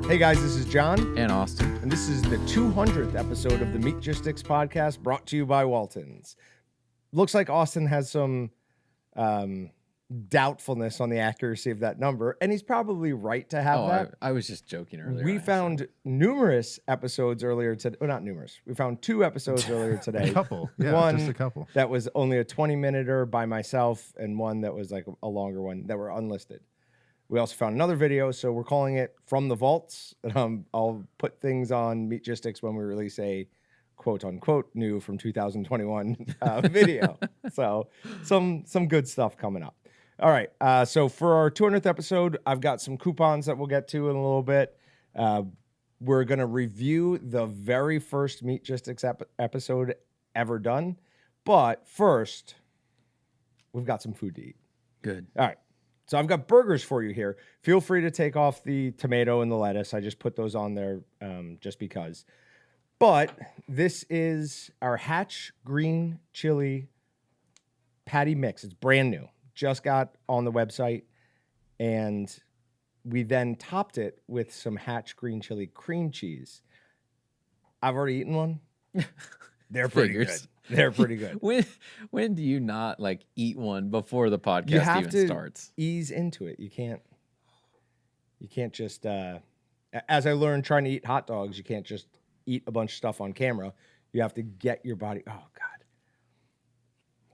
Hey guys, this is John. And Austin. And this is the 200th episode of the Meatgistics podcast brought to you by Waltons. Looks like Austin has some doubtfulness on the accuracy of that number, and he's probably right to have that. I was just joking earlier. We found numerous episodes earlier today. Well, not numerous. We found 2 episodes earlier today. A couple. Yeah, one just a couple. That was only a 20-minuter by myself, and one that was like a longer one that were unlisted. We also found another video, so we're calling it From the Vaults. I'll put things on Meatgistics when we release a quote-unquote new from 2021 video. So some good stuff coming up. All right, so for our 200th episode, I've got some coupons that we'll get to in a little bit. We're going to review the very first Meatgistics episode ever done. But first, we've got some food to eat. Good. All right. So I've got burgers for you here. Feel free to take off the tomato and the lettuce. I just put those on there just because. But this is our Hatch green chili patty mix. It's brand new. Just got on the website. And we then topped it with some Hatch green chili cream cheese. I've already eaten one. They're pretty good. They're pretty good. When do you not like eat one before the podcast even starts? Ease into it. You can't just as I learned trying to eat hot dogs, you can't just eat a bunch of stuff on camera. You have to get your body. Oh God.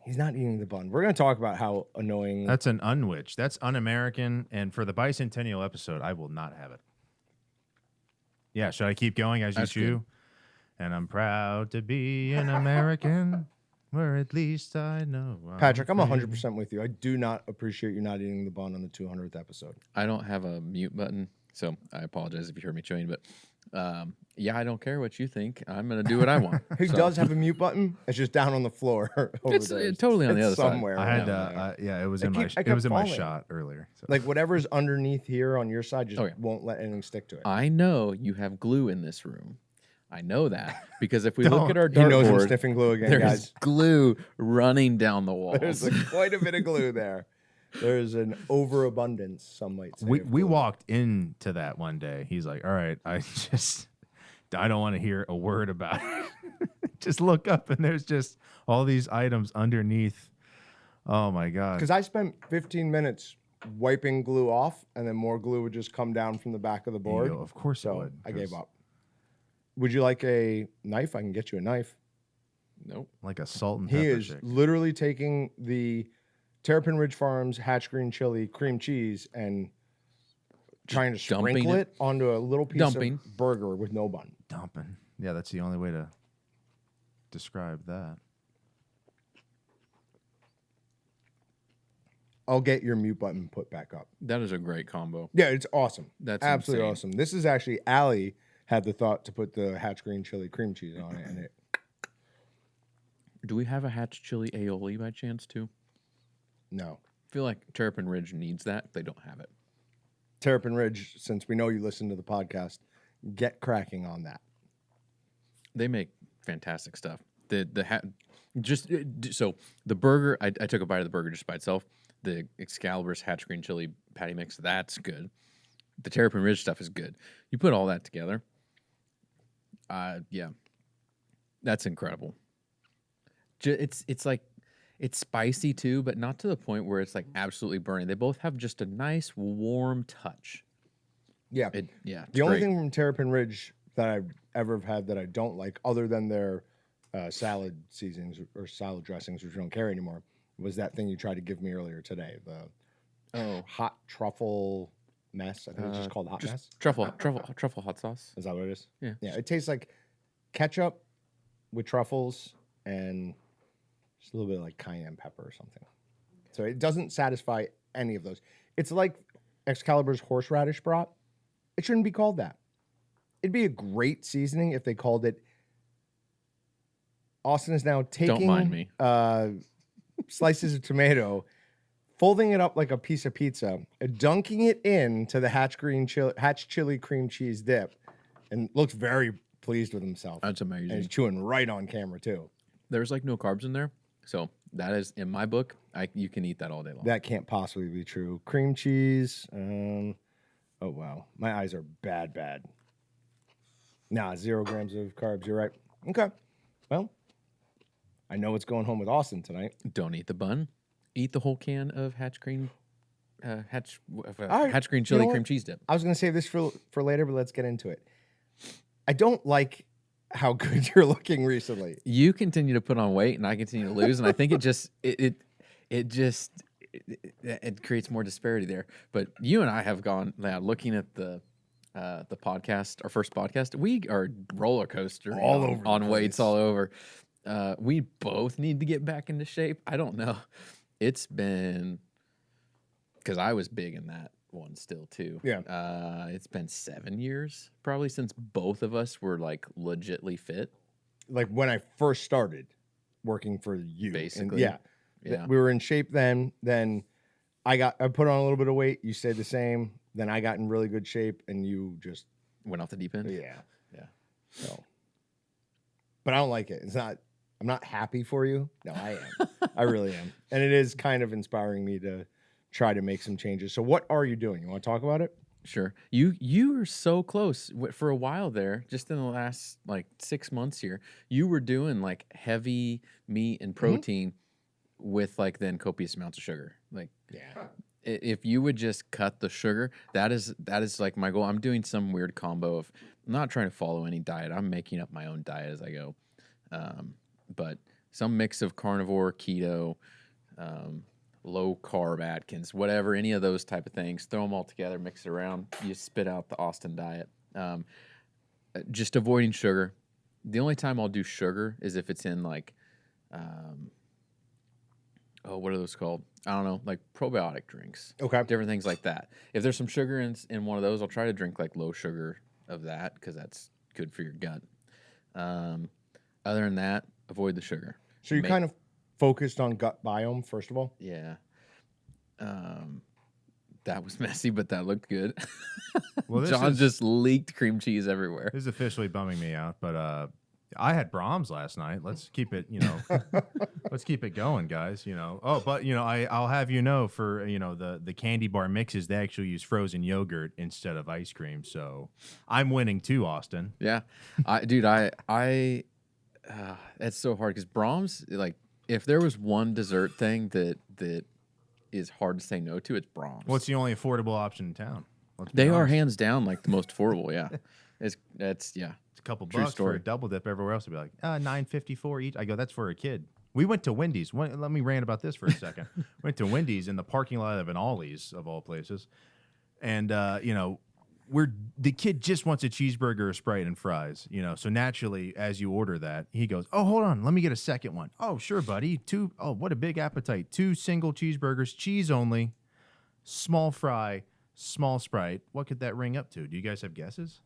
He's not eating the bun. We're going to talk about how annoying. That's an unwitch. That's un-American. And for the bicentennial episode, I will not have it. Yeah, should I keep going as you chew? Good. And I'm proud to be an American, where at least I know. Patrick, I'm 100% with you. I do not appreciate you not eating the bun on the 200th episode. I don't have a mute button, so I apologize if you heard me chewing. But yeah, I don't care what you think. I'm going to do what I want. He does have a mute button. It's just down on the floor. It's totally on the other somewhere. side. I had yeah, it was in my shot earlier. So. Like whatever's underneath here on your side just won't let anything stick to it. I know you have glue in this room. I know that because if we look at our dartboard, he knows I'm sniffing glue again, there's guys. Glue running down the walls. There's quite a bit of glue there. There's an overabundance, some might say. We walked into that one day. He's like, "All right, I don't want to hear a word about it." Just look up, and there's just all these items underneath. Oh my God! Because I spent 15 minutes wiping glue off, and then more glue would just come down from the back of the board. Of course, so it would. I gave up. Would you like a knife? I can get you a knife. Nope. Like a salt and pepper He is chick. literally taking the Terrapin Ridge Farms Hatch Green Chili cream cheese and trying to sprinkle it onto a little piece of burger with no bun. Dumping. Yeah, that's the only way to describe that. I'll get your mute button put back up. That is a great combo. Yeah, it's awesome. That's absolutely insane. Awesome. This is actually Allie had the thought to put the Hatch Green Chili cream cheese on it, and it. Do we have a Hatch chili aioli by chance too? No. I feel like Terrapin Ridge needs that. They don't have it. Terrapin Ridge, since we know you listen to the podcast, get cracking on that. They make fantastic stuff. So the burger, I took a bite of the burger just by itself. The Excalibur's Hatch Green Chili patty mix, that's good. The Terrapin Ridge stuff is good. You put all that together. Yeah, that's incredible. It's like it's spicy too, but not to the point where it's like absolutely burning. They both have just a nice warm touch. Yeah, the only thing from Terrapin Ridge that I've ever had that I don't like, other than their salad seasonings or salad dressings, which we don't carry anymore, was that thing you tried to give me earlier today. The hot truffle mess. I think it's just called hot mess. Truffle hot sauce. Is that what it is? Yeah. Yeah. It tastes like ketchup with truffles and just a little bit of like cayenne pepper or something. So it doesn't satisfy any of those. It's like Excalibur's horseradish brat. It shouldn't be called that. It'd be a great seasoning if they called it. Austin is now taking Don't mind me. Slices of tomato, folding it up like a piece of pizza, dunking it into the Hatch chili cream cheese dip, and looks very pleased with himself. That's amazing. And he's chewing right on camera too. There's like no carbs in there, so that is in my book. You can eat that all day long. That can't possibly be true. Cream cheese. Oh, wow. My eyes are bad. Nah, 0 grams of carbs. You're right. Okay. Well, I know what's going home with Austin tonight. Don't eat the bun. Eat the whole can of Hatch Green All right. Hatch Green You chili know cream what? cheese dip. I was going to save this for later, but let's get into it. I don't like how good you're looking recently. You continue to put on weight, and I continue to lose, and I think it creates more disparity there. But you and I have gone looking at the podcast, our first podcast. We are roller coaster All over the on weights place. all over. We both need to get back into shape. I don't know. It's been because I was big in that one still too. Yeah. It's been 7 years probably since both of us were like legitly fit. Like when I first started working for you. And Basically. yeah. Yeah. We were in shape then. Then I put on a little bit of weight. You stayed the same. Then I got in really good shape, and you just Went off the deep end. yeah. Yeah. So, but I don't like it. It's not. I'm not happy for you. No, I am. I really am, and it is kind of inspiring me to try to make some changes. So, what are you doing? You want to talk about it? Sure. You were so close for a while there, just in the last like 6 months here. You were doing like heavy meat and protein with like then copious amounts of sugar. Like Yeah. if you would just cut the sugar, that is like my goal. I'm doing some weird combo of I'm not trying to follow any diet. I'm making up my own diet as I go. But some mix of carnivore, keto, low carb Atkins, whatever, any of those type of things. Throw them all together, mix it around. You spit out the Austin diet. Just avoiding sugar. The only time I'll do sugar is if it's in like, what are those called? I don't know, like probiotic drinks. Okay. Different things like that. If there's some sugar in one of those, I'll try to drink like low sugar of that because that's good for your gut. Other than that, avoid the sugar. So you kind of focused on gut biome first of all. Yeah. That was messy, but that looked good. Well, this John is- just leaked cream cheese everywhere. This is officially bumming me out, but I had Brahms last night. Let's keep it, let's keep it going, guys. Oh, but I'll have for the candy bar mixes, they actually use frozen yogurt instead of ice cream. So I'm winning too, Austin. Yeah, it's so hard because Brahms, like, if there was one dessert thing that is hard to say no to, it's Brahms. What's the only affordable option in town? Let's be They are honest. hands down like the most affordable. Yeah, it's yeah. It's a couple True bucks for story. a double dip. Everywhere else would be like $9.54 each. I go, that's for a kid. We went to Wendy's. Let me rant about this for a second. Went to Wendy's in the parking lot of an Ollie's of all places, and the kid just wants a cheeseburger, a Sprite, and fries. So naturally, as you order that, he goes, "Oh, hold on, let me get a second one." "Oh, sure, buddy. 2. Oh, what a big appetite. 2 single cheeseburgers, cheese only, small fry, small Sprite. What could that ring up to? Do you guys have guesses?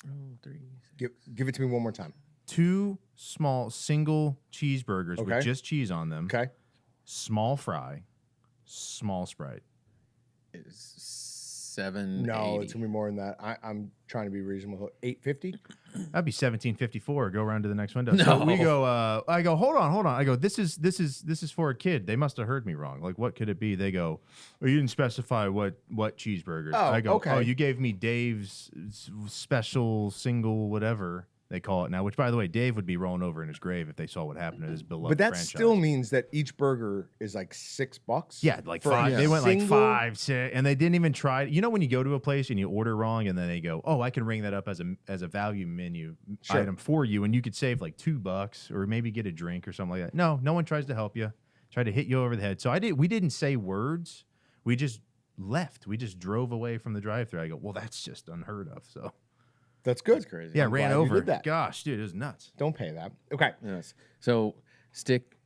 Oh, 3. Give it to me one more time. 2 small single cheeseburgers Okay. with just cheese on them. Okay. Small fry, small Sprite. It's 7. No, it's gonna be more than that. I'm trying to be reasonable. $8.50. That'd be $17.54. Go around to the next window. No. So we go. I go. Hold on. I go. This is for a kid. They must have heard me wrong. Like, what could it be? They go, "Oh, you didn't specify what cheeseburgers." Oh, I go. okay. "Oh, you gave me Dave's special single whatever they call it now." Which, by the way, Dave would be rolling over in his grave if they saw what happened to his beloved But that franchise. still means that each burger is like $6. Yeah, like for 5. a They went like single- 5, 6, and they didn't even try. When you go to a place and you order wrong, and then they go, "Oh, I can ring that up as a value menu Sure. item for you," and you could save like $2 or maybe get a drink or something like that. No one tries to help you. Try to hit you over the head. So we didn't say words. We just left. We just drove away from the drive-thru. I go, "Well, that's just unheard of." So That's good. That's crazy. yeah, I'm ran glad you over. did that. Gosh, dude, it was nuts. Don't pay that. Okay. Yes. So stick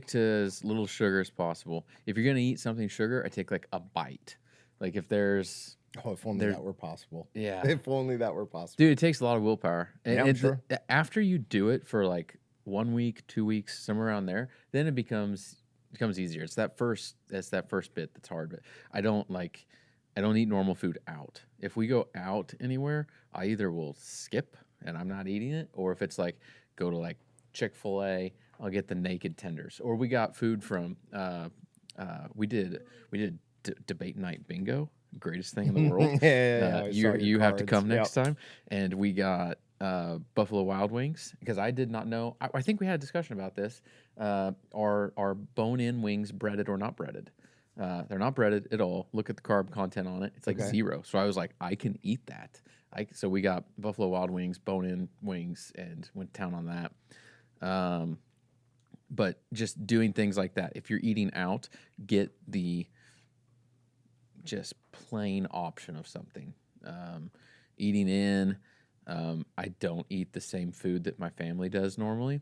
to as little sugar as possible. If you're gonna eat something sugar, I take like a bite. Like if there's Oh, if only There- that were possible. yeah. If only that were possible. Dude, it takes a lot of willpower. Yeah, I'm sure. After you do it for like 1 week, 2 weeks, somewhere around there, then it becomes easier. It's that first bit that's hard. But I don't eat normal food out. If we go out anywhere, I either will skip and I'm not eating it, or if it's like go to like Chick-fil-A, I'll get the naked tenders. Or we got food from we did debate night bingo greatest thing in the world. Yeah, I saw your you have to cards. come next time. And we got Buffalo Wild Wings because I did not know. I think we had a discussion about this. Are bone-in wings breaded or not breaded? They're not breaded at all. Look at the carb content on it; it's like 0. So I was like, I can eat that. So we got Buffalo Wild Wings, bone-in wings, and went down on that. But just doing things like that. If you're eating out, get the just plain option of something. Eating in, I don't eat the same food that my family does normally.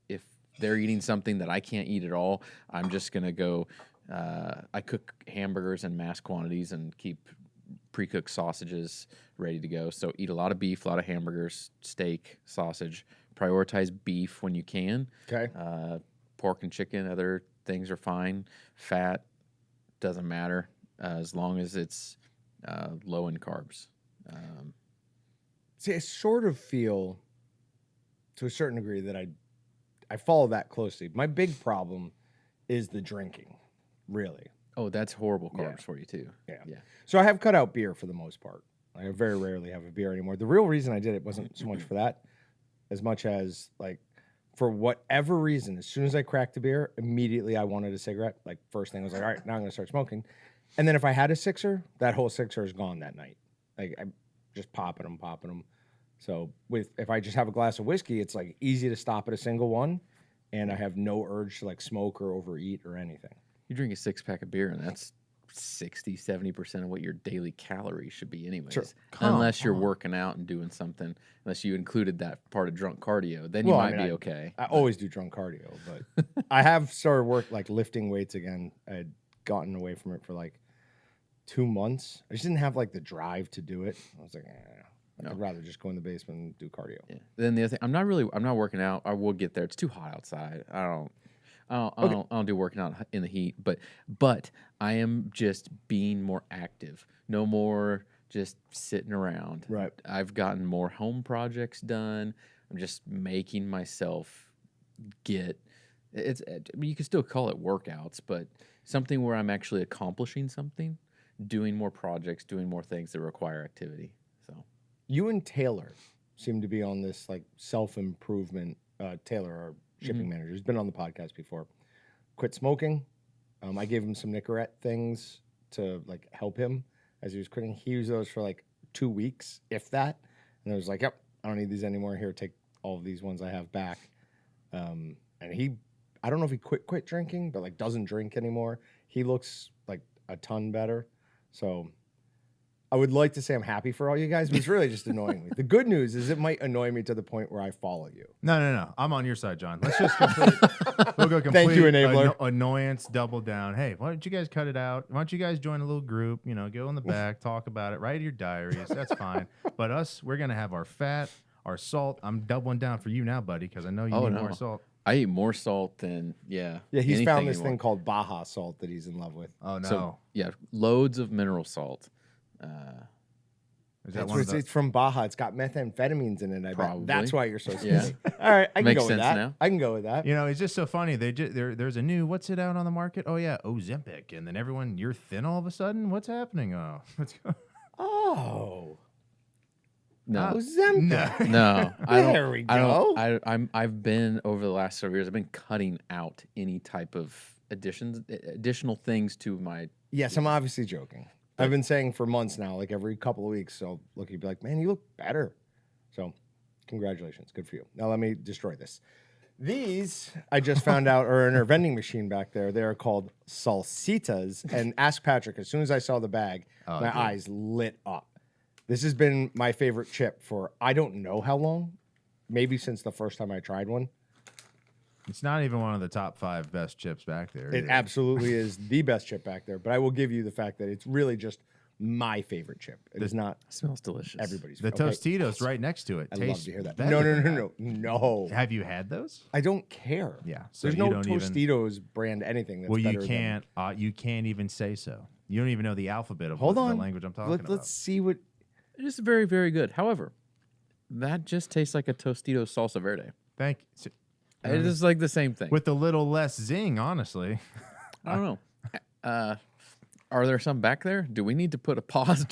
If they're eating something that I can't eat at all, I'm just gonna go. I cook hamburgers in mass quantities and keep pre-cooked sausages ready to go. So eat a lot of beef, a lot of hamburgers, steak, sausage. Prioritize beef when you can. Okay. Pork and chicken, other things are fine. Fat doesn't matter as long as it's low in carbs. See, I sort of feel, to a certain degree, that I follow that closely. My big problem is the drinking, really. Oh, that's horrible carbs for you too. Yeah. So I have cut out beer for the most part. I very rarely have a beer anymore. The real reason I did it wasn't so much for that, as much as like for whatever reason, as soon as I cracked a beer, immediately I wanted a cigarette. Like first thing I was like, all right, now I'm gonna start smoking. And then if I had a sixer, that whole sixer is gone that night. Like I'm just popping them. So if I just have a glass of whiskey, it's like easy to stop at a single one, and I have no urge to like smoke or overeat or anything. You drink a 6-pack of beer, and that's 60-70% of what your daily calories should be anyways. Sure. Unless you're working out and doing something, unless you included that part of drunk cardio, then you might be okay. I always do drunk cardio, but I have started lifting weights again. I had gotten away from it for like 2 months. I just didn't have like the drive to do it. I was like, I'd rather just go in the basement and do cardio. Yeah. Then the other thing, I'm not working out. I will get there. It's too hot outside. I don't do working out in the heat, but I am just being more active. No more just sitting around. Right. I've gotten more home projects done. I'm just making myself get it's. I mean, you can still call it workouts, but something where I'm actually accomplishing something, doing more projects, doing more things that require activity. So you and Taylor seem to be on this like self-improvement. Taylor, our shipping manager, who's been on the podcast before, quit smoking. I gave him some Nicorette things to like help him as he was quitting. He used those for like 2 weeks, if that. And I was like, yep, I don't need these anymore. Here, take all of these ones I have back. And I don't know if he quit drinking, but like doesn't drink anymore. He looks like a ton better. So I would like to say I'm happy for all you guys, but it's really just annoying me. The good news is it might annoy me to the point where I follow you. No. I'm on your side, John. Let's just we'll go complete Thank you, enabler. Annoyance, double down. Hey, why don't you guys cut it out? Why don't you guys join a little group? Go in the back, talk about it, write your diaries. That's fine. But we're going to have our fat, our salt. I'm doubling down for you now, buddy, because I know you need more salt. I eat more salt than Yeah, he's found this thing called Baja salt that he's in love with. Oh, no. So, loads of mineral salt. Is that It's from Baja. It's got methamphetamines in it. I Probably. bet that's why you're so skinny. Yeah. All right, I can Makes go with sense that. now. I can go with that. It's just so funny. There's a new what's it out on the market? Oh yeah, Ozempic, and then everyone you're thin all of a sudden. What's happening? Oh, Oh, No. Ozempic. No, I don't. There we I go. don't. I've been over the last several years. I've been cutting out any type of additional things to my. Yes, I'm obviously joking. I've been saying for months now, like every couple of weeks, so look, you'd be like, man, you look better. So congratulations. Good for you. Now let me destroy this. These, I just found out, are in our vending machine back there. They are called salsitas. And ask Patrick, as soon as I saw the bag, my eyes lit up. This has been my favorite chip for I don't know how long. Maybe since the first time I tried one. It's not even one of the top 5 best chips back there. It absolutely is the best chip back there. But I will give you the fact that it's really just my favorite chip. It is not Smells delicious. everybody's. The Tostitos right next to it. I Tastes love to hear that. better. No. Have you had those? I don't care. Yeah, so There's you no don't even- Tostitos brand anything that's Well, you better can't. You can't even say so. You don't even know the alphabet of Hold the on. language I'm talking about. Let's see what. It is very, very good. However, that just tastes like a Tostito salsa verde. Thank you. It is like the same thing. With a little less zing, honestly. I don't know. Are there some back there? Do we need to put a pause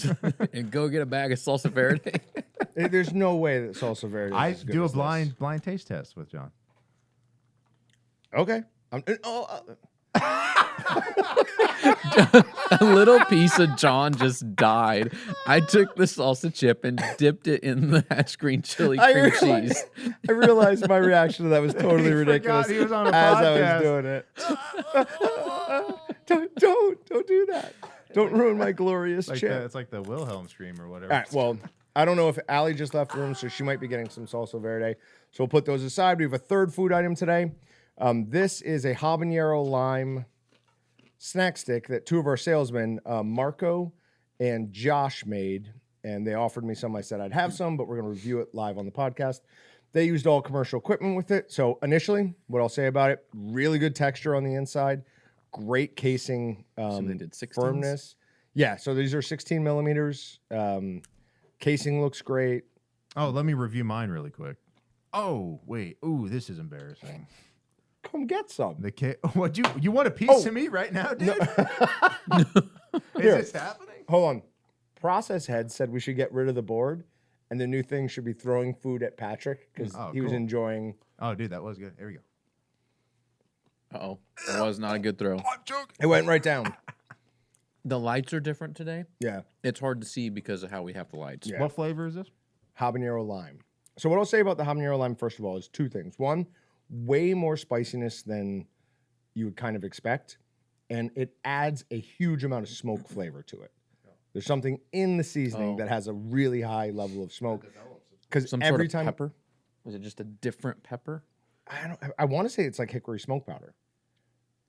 and go get a bag of salsa verde? There's no way that salsa verde. I is as good do a as this. blind taste test with John. Okay. A little piece of John just died. I took the salsa chip and dipped it in the Hatch green chili cream cheese. I realized my reaction to that was totally He ridiculous forgot he was on a as podcast. I was doing it. don't do that. Don't ruin my glorious Like chip. it's like the Wilhelm scream or whatever. All right, well, I don't know if Allie just left the room, so she might be getting some salsa verde. So we'll put those aside. We have a third food item today. This is a habanero lime snack stick that two of our salesmen, Marco and Josh, made. And they offered me some. I said I'd have some, but we're going to review it live on the podcast. They used all commercial equipment with it. So initially, what I'll say about it, really good texture on the inside. Great casing So they did 16s? firmness. Yeah, so these are 16 millimeters. Casing looks great. Oh, let me review mine really quick. Oh, wait. Ooh, this is embarrassing. Come get some. What you want a piece of me right now, dude? Is Here. this happening? Hold on. Process Head said we should get rid of the board, and the new thing should be throwing food at Patrick because he was cool. enjoying. Oh, dude, that was good. Here we go. Uh-oh. That was not a good throw. It went right down. The lights are different today. Yeah. It's hard to see because of how we have the lights. Yeah. What flavor is this? Habanero lime. So what I'll say about the habanero lime, first of all, is two things. One, way more spiciness than you would kind of expect, and it adds a huge amount of smoke flavor to it. There's something in the seasoning that has a really high level of smoke. Because Some every sort of time pepper? Was it just a different pepper? I want to say it's like hickory smoke powder.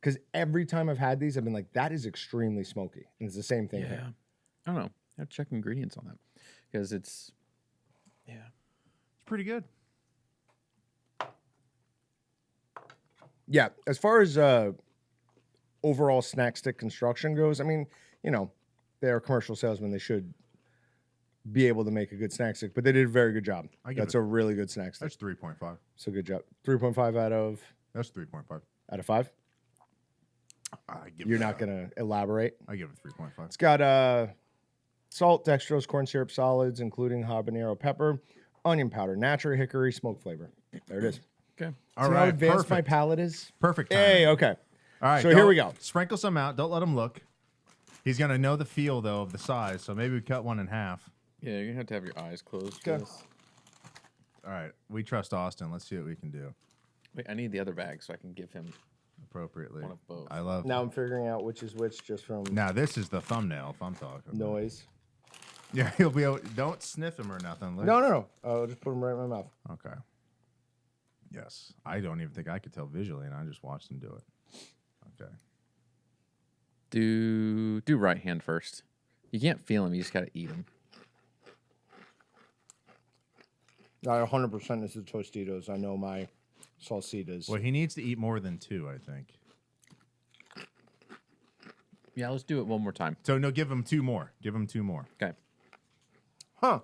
Because every time I've had these, I've been like, that is extremely smoky. And it's the same thing here. I don't know. I have to check ingredients on that because it's It's pretty good. Yeah, as far as overall snack stick construction goes, I mean, you know, they're commercial salesmen. They should be able to make a good snack stick, but they did a very good job. That's a really good snack stick. That's 3.5. So good job. 3.5 out of That's 3.5. 5. I give You're it not gonna elaborate. I give it 3.5. It's got salt, dextrose, corn syrup solids, including habanero pepper, onion powder, natural hickory, smoke flavor. There it is. okay. All See how right, advanced my perfect. palate is? Perfect. Hey, timing. okay. All right. So here we go. Sprinkle some out. Don't let him look. He's gonna know the feel though of the size. So maybe we cut one in half. Yeah, you're gonna have your eyes closed for Okay. this. All right. We trust Austin. Let's see what we can do Wait, I need the other bag so I can give him appropriately. one of both. I love. Now I'm figuring out which is which just from Now this is the thumbnail. If I'm talking. about. noise. Yeah, he'll be able. Don't sniff him or nothing. No. I'll just put them right in my mouth. Okay. Yes. I don't even think I could tell visually, and I just watched him do it. Okay. Do right hand first. You can't feel them. You just gotta eat them. 100% is the Tostitos. I know my salsitas. Well, he needs to eat more than 2, I think. Yeah, let's do it one more time. So no, give him 2 more. Give him 2 more. Okay. Huh.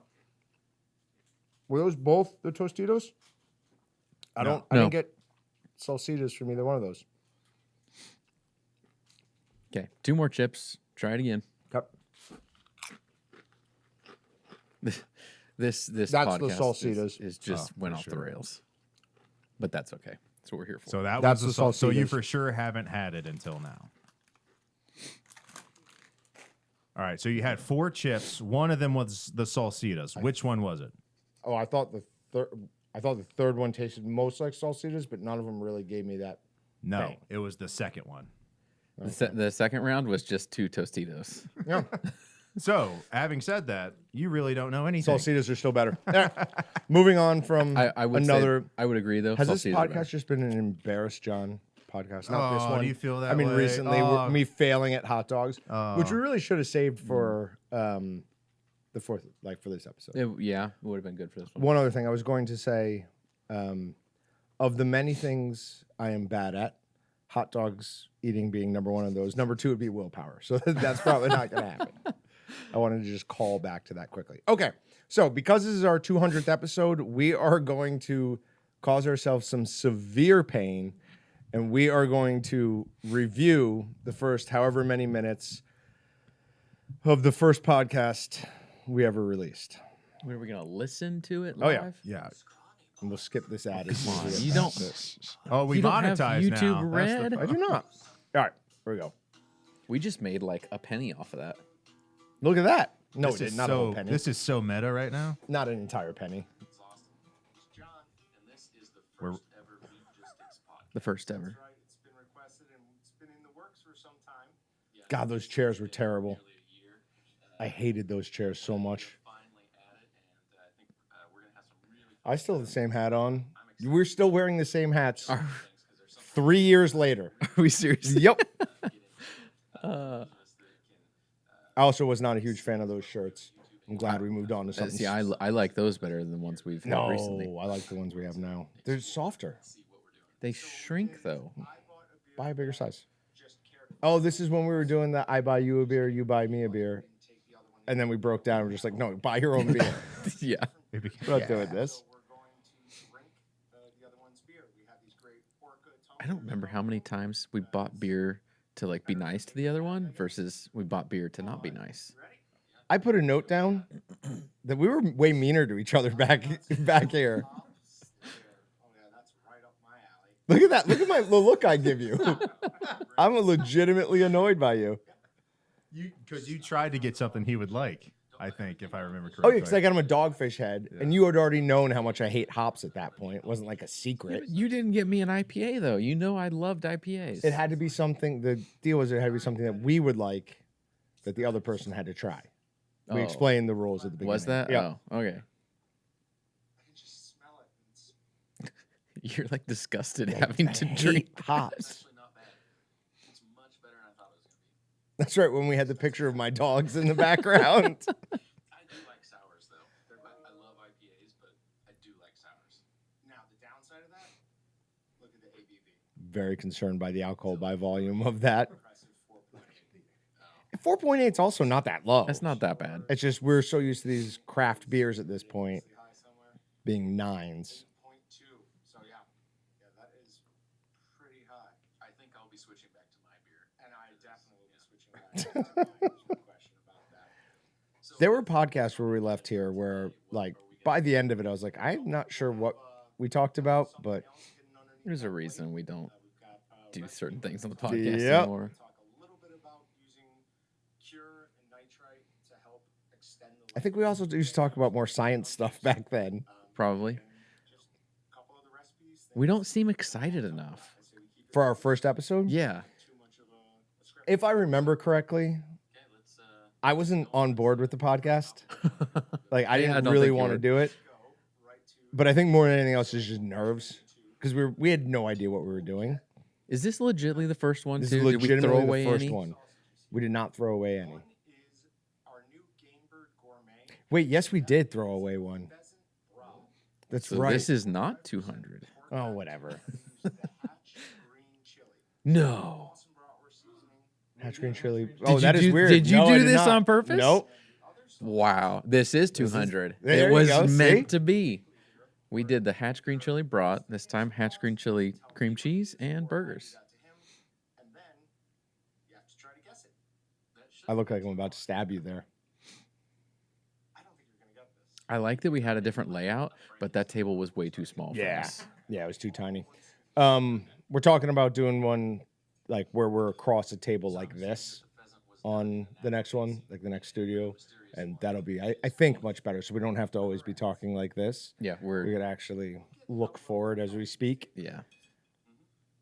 Were those both the Tostitos? I No. didn't get salsitas from either one of those. Okay. 2 more chips. Try it again. Cup. This That's the podcast salsitas. is just went for off the sure. rails. But that's okay. That's what we're here for. So that That's was the so you salsitas. for sure haven't had it until now. All right, so you had 4 chips. One of them was the salsitas. Which one was it? Oh, I thought the third one tasted most like salsitas, but none of them really gave me that. No, Bang. it was the second one. The second round was just 2 Tostitos. Yeah. So, having said that, you really don't know anything. Salsitas are still better. All right. Moving on from I would another. say, I would agree though. Has this Salsitas are podcast better. just been an embarrass John podcast? Not this Oh, one. do you feel that I mean, way? recently, Oh. me failing at hot dogs, which Oh. we really should have saved for the fourth, like for this episode. It would have been good for this one. One other thing I was going to say, of the many things I am bad at, hot dogs eating being number one of those. Number 2 would be willpower. So that's probably not going to happen. I wanted to just call back to that quickly. Okay, so because this is our 200th episode, we are going to cause ourselves some severe pain, and we are going to review the first however many minutes of the first podcast we ever released. When are we gonna listen to it Oh, live? yeah. And we'll skip this ad. Come as soon as on, we get you past don't- this. Oh, we You don't have monetize YouTube now. That's the Red? I do not. All right, here we go. We just made like a penny off of that. Look at that. No, This it is did not a whole penny. This is so meta right now. Not an entire penny. We're The first ever. God, those chairs were terrible. I hated those chairs so much. I still have the same hat on. We're still wearing the same hats 3 years later. Are we serious? Yep. I also was not a huge fan of those shirts. I'm glad we moved on to something. See, I like those better than the ones we've had recently. No, I like the ones we have now. They're softer. They shrink though. Buy a bigger size. Oh, this is when we were doing the I buy you a beer, you buy me a beer. And then we broke down. We're just like, no, buy your own beer. Yeah. maybe. We're not doing this. I don't remember how many times we bought beer to like be nice to the other one versus we bought beer to not be nice. I put a note down that we were way meaner to each other back here. Look at that. Look at the look I give you. I'm legitimately annoyed by you. Because you tried to get something he would like. I think, if I remember correctly. Oh, yeah, because I got him a Dogfish Head, and you had already known how much I hate hops at that point. It wasn't like a secret. You didn't get me an IPA though. You know I loved IPAs. It had to be something. The deal was it had to be something that we would like, that the other person had to try. We Oh. explained the rules at the beginning. Was that? Yeah. Oh, okay. You're like disgusted having I to hate drink. hops. That's right. When we had the picture of my dogs in the background. I do like sours though. I love IPAs, but I do like sours. Now the downside of that, look at the ABV. Very concerned by the alcohol by volume of that. Impressive 4.8. 4.8 is also not that low. That's not that bad. It's just we're so used to these craft beers at this point High somewhere. being 9s. 0.2. So yeah, that is pretty high. I think I'll be switching back to my beer, and I definitely will be switching back to mine. There's no question about that. So There were podcasts where we left here where, like, by the end of it, I was like, I'm not sure what we talked about, but There's a reason we don't do certain things on the podcast Yep. anymore. talk a little bit about using Cure and nitrite to help extend the I think we also used to talk about more science stuff back then. Probably. just a couple other recipes. We don't seem excited enough. For our first episode, Yeah. Too much of a script. if I remember correctly, Okay, let's I wasn't on board with the podcast. Like, I Yeah, I didn't don't really think you want to were. do it. go right to But I think more than anything else is just nerves. Because we had no idea what we were doing. Is this legitimately the first one This too? is Did we legitimately throw the away first any? one. We did not throw away any. is our new Game Bird Gourmet Wait, yes, we did throw away one. pheasant broth. That's So right. this is not 200. Oh, whatever. Use the hatch green chili. No. Awesome bratwurst seasoning. Hatch green chili. Did Oh, you that is do- weird. did you No, do I did this not. on purpose? Nope. Wow. This is 200. there It you was go, see? meant to be. We did the Hatch green chili broth. This time, Hatch green chili cream cheese and burgers. That to him, and then you have to try to guess it. That should, I look like I'm about to stab you there. I don't think you're gonna get this. I like that we had a different layout, but that table was way too small for Yeah. us. Yeah, it was too tiny. We're talking about doing one like where we're across a table like this on the next one, like the next studio. And that'll be, I think, much better. So we don't have to always be talking like this. Yeah, We we're could actually look forward as we speak. yeah.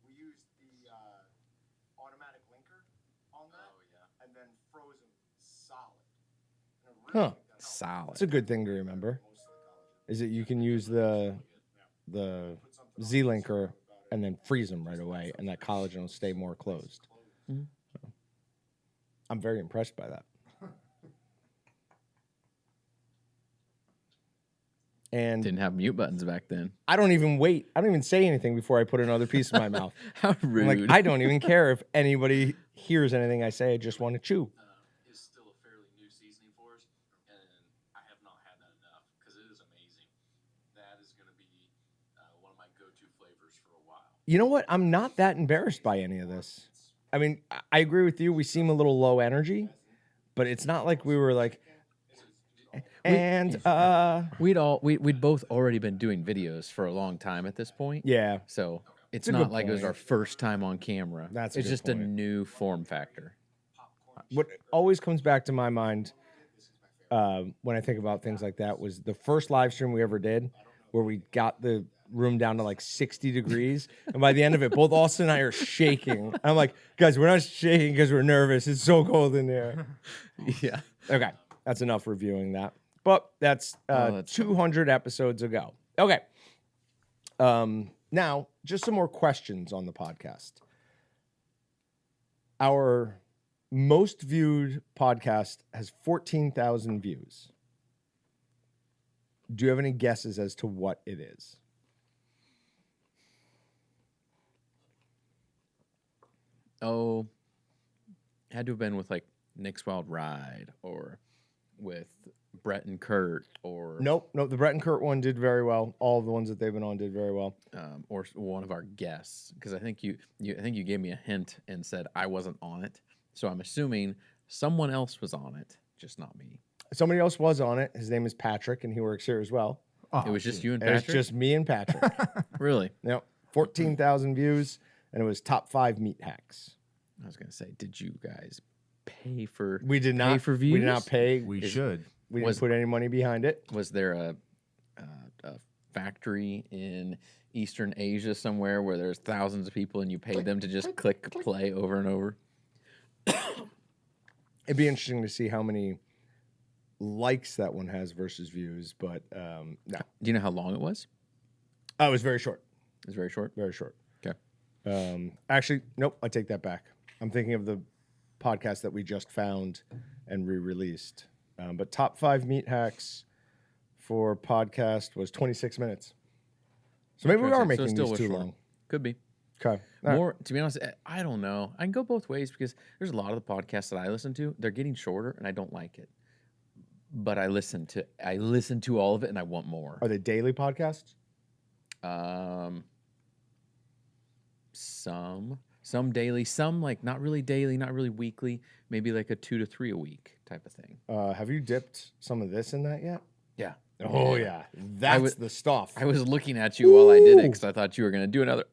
We used the automatic linker on that, and then frozen solid. And I really Huh. think that helped Solid. It's a good thing to remember. most of the collagen. Is that you can use the Z linker and then freeze them right away, and that collagen will stay more closed. Mhm. So, I'm very impressed by that. And Didn't have mute buttons back then. I don't even wait. I don't even say anything before I put another piece in my mouth. How I'm rude. like, I don't even care if anybody hears anything I say. I just want to chew. Is still a fairly new seasoning for us, and I have not had that enough because it is amazing. That is going to be one of my go-to flavors for a while. You know what? I'm not that embarrassed by any of this. I mean, I agree with you. We seem a little low energy, but it's not like we were like, and we'd both already been doing videos for a long time at this point. yeah, So it's a not good like it was our point. first time on camera. That's a it's good just a point. new form factor. what always comes back to my mind when I think about things like that was the first live stream we ever did, where we got the room down to like 60 degrees, and by the end of it, both Austin and I are shaking. I'm like, guys, we're not shaking because we're nervous. It's so cold in there. Yeah. Okay, that's enough reviewing that. But that's, that's 200 episodes ago. Okay. Now, just some more questions on the podcast. Our most viewed podcast has 14,000 views. Do you have any guesses as to what it is? Oh, had to have been with like Nick's Wild Ride or with Brett and Kurt or Nope. The Brett and Kurt one did very well. All of the ones that they've been on did very well. or one of our guests, because I think you gave me a hint and said I wasn't on it, so I'm assuming someone else was on it, just not me. Somebody else was on it. His name is Patrick, and he works here as well. Oh, It was just you and And Patrick. it's just me and Patrick. Really. Yep. 14,000 views, and it was top 5 meat hacks. I was gonna say, did you guys pay for? We did pay not for views. We did not pay. we Is- should. We didn't was- put any money behind it. Was there a factory in Eastern Asia somewhere where there's thousands of people and you paid them to just click play over and over? It'd be interesting to see how many likes that one has versus views, but no. Do you know how long it was? Oh, it was very short. It was very short. Very short. Okay. Actually, nope, I take that back. I'm thinking of the podcast that we just found and re-released. But top 5 meat hacks for podcast was 26 minutes. So maybe we are So it making still these was too short. long. Could be. Okay. All right. More, to be honest, I don't know. I can go both ways because there's a lot of the podcasts that I listen to. They're getting shorter, and I don't like it. But I listen to all of it, and I want more. Are they daily podcasts? Some daily, some like not really daily, not really weekly. Maybe like a 2 to 3 a week type of thing. Have you dipped some of this in that yet? Yeah. Oh, yeah. That's the stuff. I was looking at you while I did it because I thought you were gonna do another.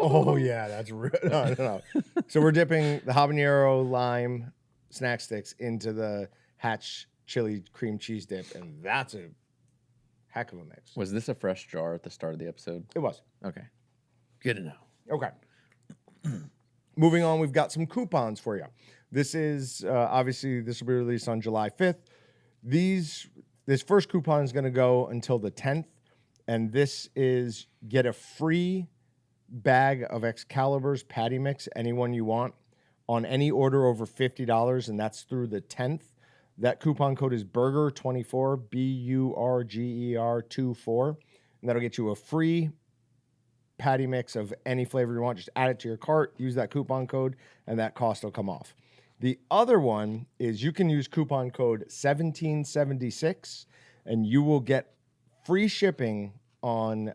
Oh, yeah. That's real. No. So we're dipping the habanero lime snack sticks into the Hatch chili cream cheese dip, and that's a heck of a mix. Was this a fresh jar at the start of the episode? It was. Okay. Good to know. Okay. Moving on, we've got some coupons for you. This is obviously this will be released on July 5th. This first coupon is going to go until the 10th, and this is get a free bag of Excalibur's patty mix, anyone you want, on any order over $50, and that's through the 10th. That coupon code is BURGER24, BURGER24, and that'll get you a free patty mix of any flavor you want. Just add it to your cart, use that coupon code, and that cost will come off. The other one is you can use coupon code 1776, and you will get free shipping on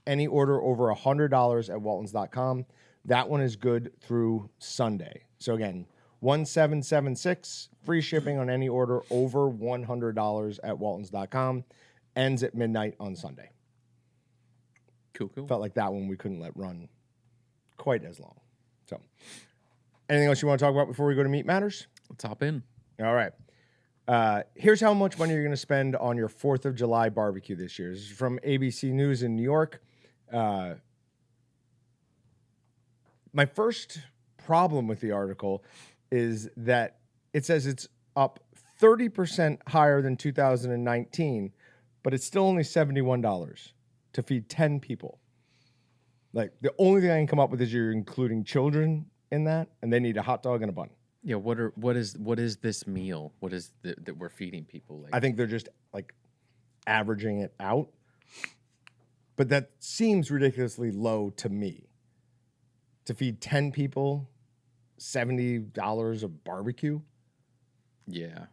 any order over $100 at waltons.com. That one is good through Sunday. So again, 1776, free shipping on any order over $100 at waltons.com. Ends at midnight on Sunday. Cool. Felt like that one we couldn't let run quite as long. So, anything else you want to talk about before we go to Meat Matters? Let's hop in. All right. Here's how much money you're going to spend on your 4th of July barbecue this year. This is from ABC News in New York. My first problem with the article is that it says it's up 30% higher than 2019, but it's still only $71 to feed 10 people. Like, the only thing I can come up with is you're including children in that, and they need a hot dog and a bun. Yeah. What is this meal? What is that we're feeding people? Like, I think they're just like averaging it out. But that seems ridiculously low to me. To feed 10 people, $70 of barbecue. yeah.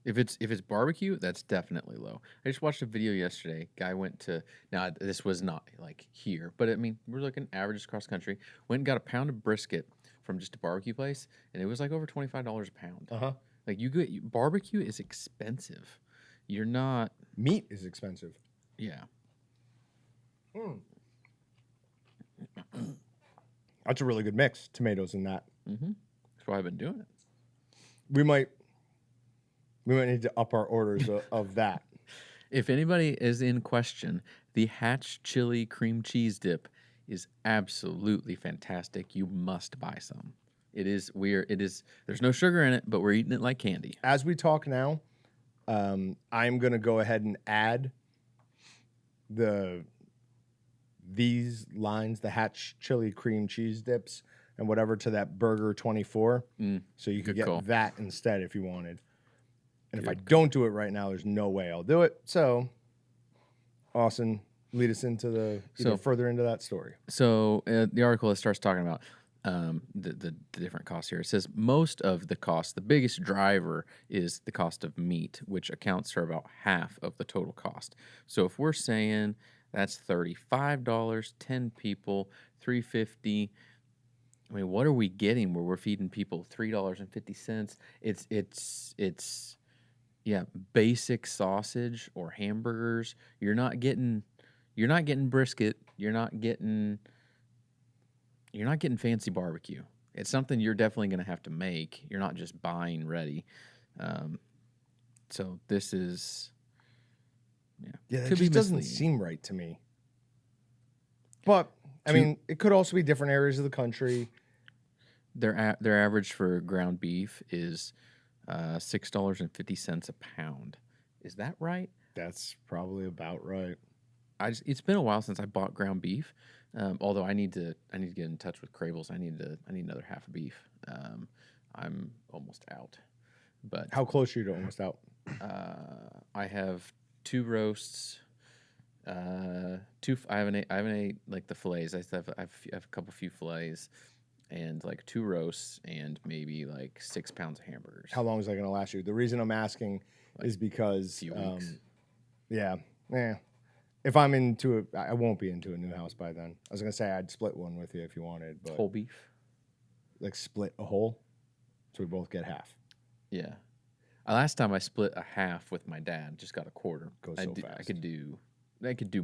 If it's barbecue, that's definitely low. I just watched a video yesterday. Guy went to, now this was not like here, but I mean we're looking averages across country. Went and got a pound of brisket from just a barbecue place, and it was like over $25 a pound. Like barbecue is expensive. You're not. Meat is expensive. Yeah. That's a really good mix. Tomatoes in that. Mm-hmm. That's why I've been doing it. We might need to up our orders of that. If anybody is in question, the Hatch chili cream cheese dip is absolutely fantastic. You must buy some. It is weird. It is. There's no sugar in it, but we're eating it like candy. As we talk now, I'm gonna go ahead and add these lines, the Hatch chili cream cheese dips and whatever, to that Burger 24. So you could Good get call. that instead if you wanted. And if I Good don't do it right now, there's no way I'll do it. So, Austin, lead us into further into that story. So the article starts talking about the different costs here. It says most of the cost, the biggest driver is the cost of meat, which accounts for about half of the total cost. So if we're saying that's $35, 10 people, $3.50. I mean, what are we getting where we're feeding people $3.50? It's basic sausage or hamburgers. You're not getting brisket. You're not getting fancy barbecue. It's something you're definitely going to have to make. You're not just buying ready. So this is That could be just doesn't misleading. seem right to me. But I mean, it could also be different areas of the country. Their average for ground beef is $6.50 a pound. Is that right? That's probably about right. It's been a while since I bought ground beef. Although I need to get in touch with Cravel's. I need another half a beef. I'm almost out. But How close are you to almost out? I have 2 roasts. I haven't ate like the fillets. I have a few fillets, and like 2 roasts, and maybe like 6 pounds of hamburgers. How long is that going to last you? The reason I'm asking is because, few weeks. if I'm into it, I won't be into a new house by then. I was going to say I'd split one with you if you wanted, but Whole beef. like split a whole, so we both get half. Yeah. Last time I split a half with my dad, just got a quarter. Goes so I fast. could do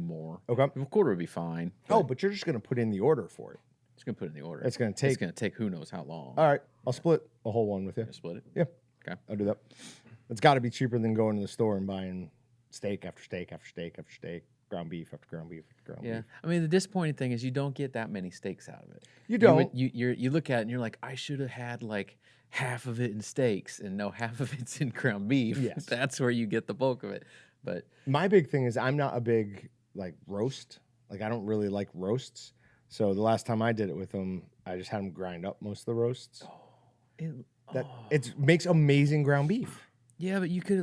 more. Okay. A quarter would be fine. But you're just going to put in the order for it. Just gonna put it in the order. It's gonna take- who knows how long. All right, I'll split a whole one with you. You split it. Yeah. Okay. I'll do that. It's got to be cheaper than going to the store and buying steak after steak after steak after steak, ground beef after ground beef after ground Yeah. beef. I mean, the disappointing thing is you don't get that many steaks out of it. You don't. You look at it and you're like, I should have had like half of it in steaks, and no, half of it's in ground beef. Yes. That's where you get the bulk of it. But My big thing is I'm not a big like roast. Like I don't really like roasts. So the last time I did it with them, I just had them grind up most of the roasts. It makes amazing ground beef. Yeah, but you could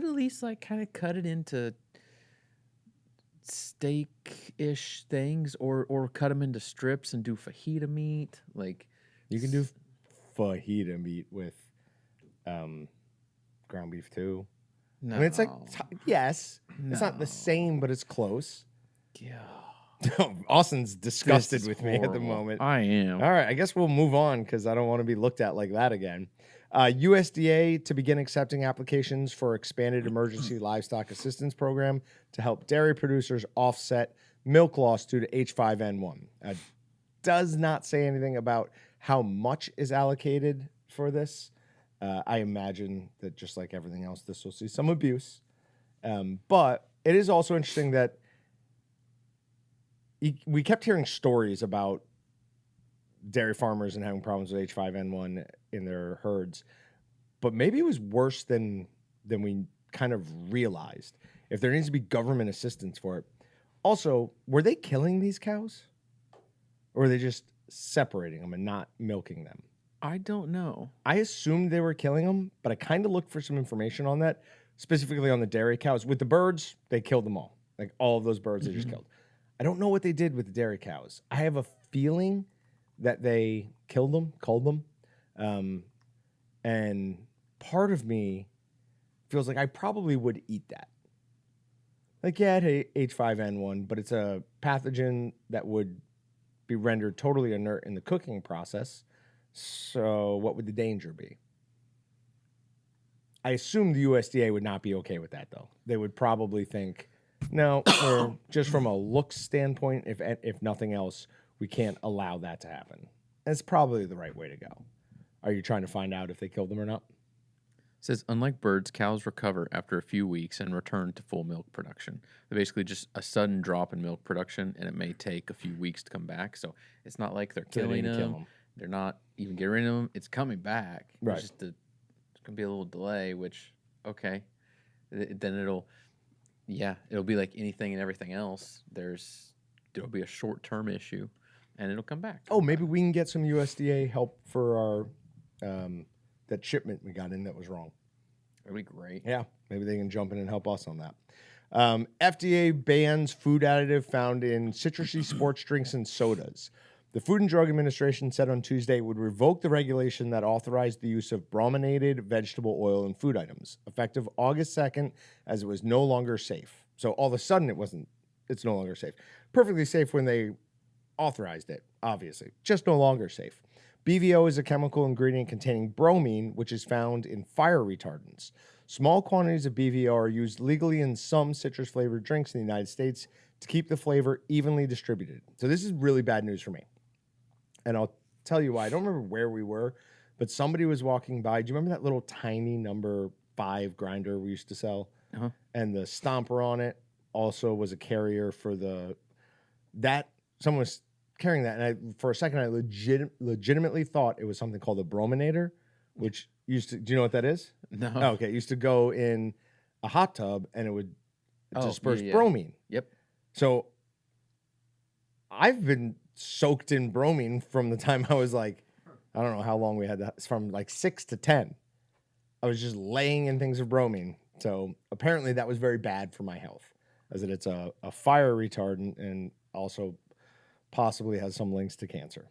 at least like kind of cut it into steak-ish things, or cut them into strips and do fajita meat. Like You can do fajita meat with ground beef too. no, I mean, it's like yes, it's not the same, but it's close. yeah. Austin's disgusted This is with me at the horrible. moment. I am. All right, I guess we'll move on because I don't want to be looked at like that again. USDA to begin accepting applications for expanded emergency livestock assistance program to help dairy producers offset milk loss due to H5N1. Does not say anything about how much is allocated for this. I imagine that just like everything else, this will see some abuse. But it is also interesting that we kept hearing stories about dairy farmers and having problems with H5N1 in their herds, but maybe it was worse than we kind of realized. If there needs to be government assistance for it. Also, were they killing these cows? Or were they just separating them and not milking them? I don't know. I assumed they were killing them, but I kind of looked for some information on that, specifically on the dairy cows. With the birds, they killed them all. Like all of those birds they just killed. I don't know what they did with the dairy cows. I have a feeling that they killed them, culled them. And part of me feels like I probably would eat that. Like, yeah, it had H5N1, but it's a pathogen that would be rendered totally inert in the cooking process. So what would the danger be? I assume the USDA would not be okay with that, though. They would probably think, no, we're, just from a look standpoint, if nothing else, we can't allow that to happen. And it's probably the right way to go. Are you trying to find out if they killed them or not? It says, unlike birds, cows recover after a few weeks and return to full milk production. They're basically just a sudden drop in milk production, and it may take a few weeks to come back. So it's not like they're So they killing didn't kill them. They're not even getting rid of them. It's coming back. Right. It's just it's going to be a little delay, which, okay. Then it'll be like anything and everything else. There'll be a short-term issue, and it'll come back. Oh, maybe we can get some USDA help for our that shipment we got in that was wrong. That'd be great. Yeah, maybe they can jump in and help us on that. FDA bans food additive found in citrusy sports drinks and sodas. The Food and Drug Administration said on Tuesday it would revoke the regulation that authorized the use of brominated vegetable oil in food items, effective August 2nd, as it was no longer safe. So all of a sudden it's no longer safe. Perfectly safe when they authorized it, obviously, just no longer safe. BVO is a chemical ingredient containing bromine, which is found in fire retardants. Small quantities of BVO are used legally in some citrus-flavored drinks in the United States to keep the flavor evenly distributed. So this is really bad news for me. And I'll tell you why. I don't remember where we were, but somebody was walking by. Do you remember that little tiny number 5 grinder we used to sell? Uh-huh. And the stomper on it also was a carrier for someone was carrying that, and for a second I legitimately thought it was something called a brominator, which used to. Do you know what that is? No. Oh, okay, it used to go in a hot tub and it would disperse yeah. bromine. Yep. So I've been soaked in bromine from the time I was like, I don't know how long we had that, from like 6 to 10. I was just laying in things of bromine. So apparently that was very bad for my health, as it's a fire retardant and also possibly has some links to cancer.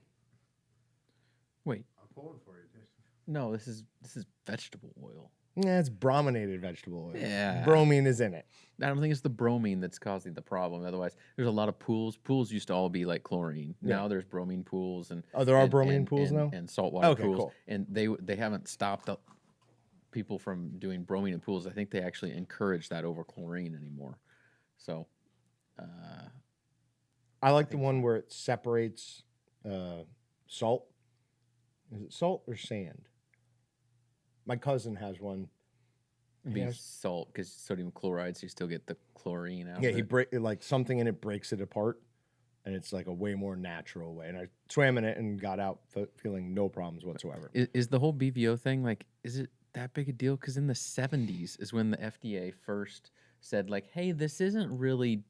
Wait. I'm pulling for you, Jason. No, this is vegetable oil. Yeah, it's brominated vegetable oil. Yeah. Bromine is in it. I don't think it's the bromine that's causing the problem. Otherwise, there's a lot of pools. Pools used to all be like chlorine. Yeah. Now there's bromine pools and There are bromine pools now? and saltwater Okay, pools. cool. And they haven't stopped people from doing bromine in pools. I think they actually encourage that over chlorine anymore. So, I like the one where it separates salt. Is it salt or sand? My cousin has one. it'd be Yes. salt because sodium chloride, so you still get the chlorine out. Yeah, of it. like something in it breaks it apart, and it's like a way more natural way. And I swam in it and got out feeling no problems whatsoever. Is the whole BVO thing like? Is it that big a deal? Because in the 70s is when the FDA first said like, "Hey, this isn't really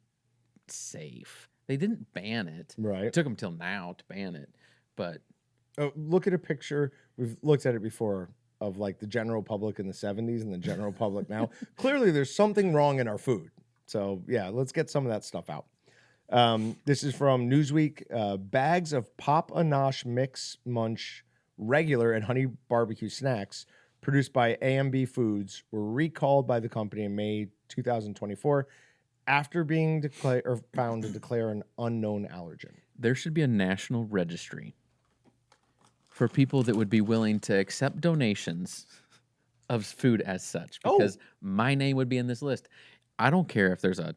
safe." They didn't ban it. Right. It took them till now to ban it, but Look at a picture. We've looked at it before of like the general public in the 70s and the general public now. Clearly, there's something wrong in our food. So yeah, let's get some of that stuff out. This is from Newsweek. Bags of Pop a Nosh Mix Munch regular and honey barbecue snacks produced by AMB Foods were recalled by the company in May 2024 after being found to declare an unknown allergen. there should be a national registry for people that would be willing to accept donations of food as such, because my name would be in this list. I don't care if there's a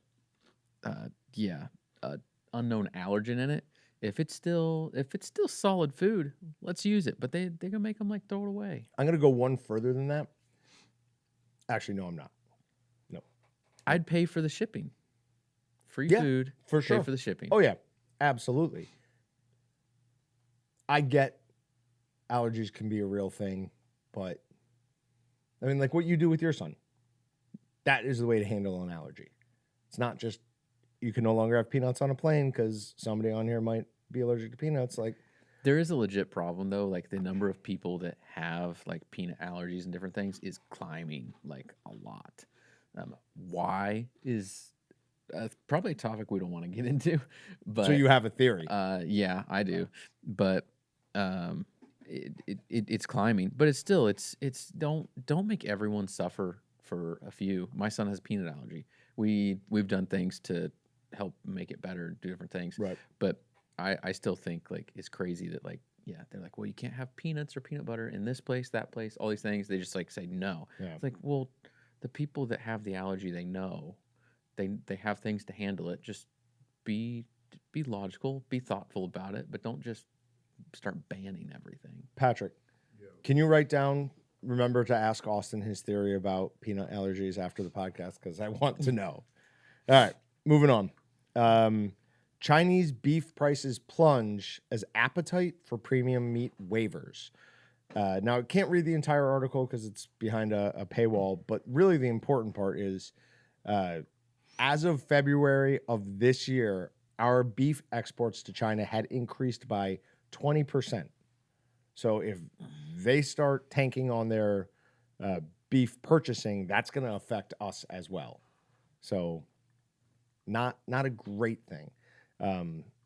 unknown allergen in it. If it's still solid food, let's use it. But they're gonna make them like throw it away. I'm gonna go one further than that. Actually, no, I'm not. No, I'd pay for the shipping. Free Yeah, food, for pay sure. for the shipping. Oh yeah, absolutely. I get allergies can be a real thing, but I mean, like what you do with your son, that is the way to handle an allergy. It's not just you can no longer have peanuts on a plane because somebody on here might be allergic to peanuts. Like, There is a legit problem though. Like the number of people that have like peanut allergies and different things is climbing like a lot. Why is probably a topic we don't want to get into. But so you have a theory. yeah, I do. But it's climbing. But it's don't make everyone suffer for a few. My son has peanut allergy. We've done things to help make it better, do different things. Right. But I still think like it's crazy that like yeah, they're like, well, you can't have peanuts or peanut butter in this place, that place, all these things. They just like say no. Yeah. It's like, well, the people that have the allergy, they know, they have things to handle it. Just be logical, be thoughtful about it, but don't just start banning everything. Patrick, can you write down? Remember to ask Austin his theory about peanut allergies after the podcast because I want to know. All right, moving on. Chinese beef prices plunge as appetite for premium meat wavers. Now, I can't read the entire article because it's behind a paywall, but really the important part is as of February of this year, our beef exports to China had increased by 20%. So if they start tanking on their beef purchasing, that's going to affect us as well. So not a great thing.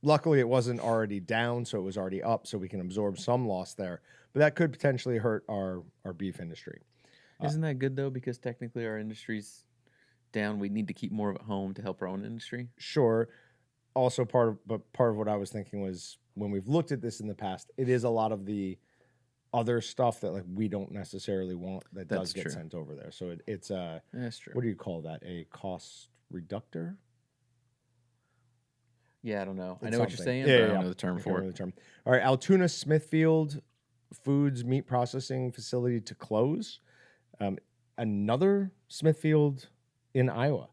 Luckily, it wasn't already down, so it was already up, so we can absorb some loss there. But that could potentially hurt our beef industry. Isn't that good though? Because technically our industry's down. We need to keep more of it home to help our own industry. Sure. Also, part of what I was thinking was when we've looked at this in the past, it is a lot of the other stuff that like we don't necessarily want that That's does get true. sent over there. So it's That's true. what do you call that? A cost reductor? Yeah, I don't know. I It's know what you're something. saying, Yeah, but yeah, I don't yeah. know the term I can't for remember it. the term. All right, Altoona Smithfield Foods meat processing facility to close. Another Smithfield in Iowa.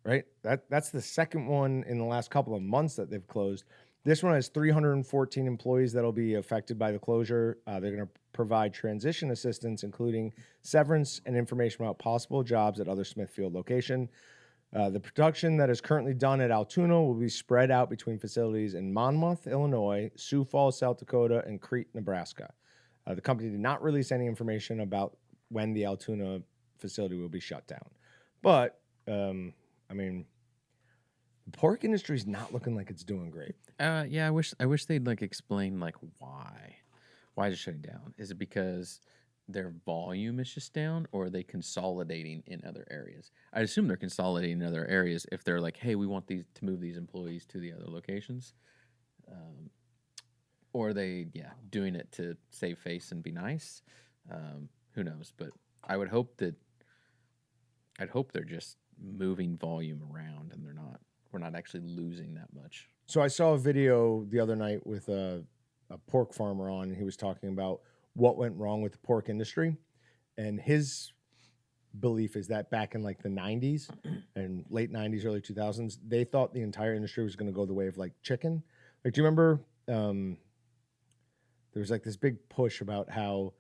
Right? That's the second one in the last couple of months that they've closed. This one has 314 employees that'll be affected by the closure. They're going to provide transition assistance, including severance and information about possible jobs at other Smithfield location. The production that is currently done at Altoona will be spread out between facilities in Monmouth, Illinois, Sioux Falls, South Dakota, and Crete, Nebraska. The company did not release any information about when the Altoona facility will be shut down. But, I mean, the pork industry is not looking like it's doing great. Yeah, I wish they'd like explain like why is it shutting down? Is it because their volume is just down, or are they consolidating in other areas? I assume they're consolidating in other areas if they're like, hey, we want these to move these employees to the other locations, or are they doing it to save face and be nice? Who knows? But I'd hope they're just moving volume around and we're not actually losing that much. So I saw a video the other night with a pork farmer on, and he was talking about what went wrong with the pork industry. And his belief is that back in like the 90s and late 90s, early 2000s, they thought the entire industry was going to go the way of like chicken. Like, do you remember there was like this big push about how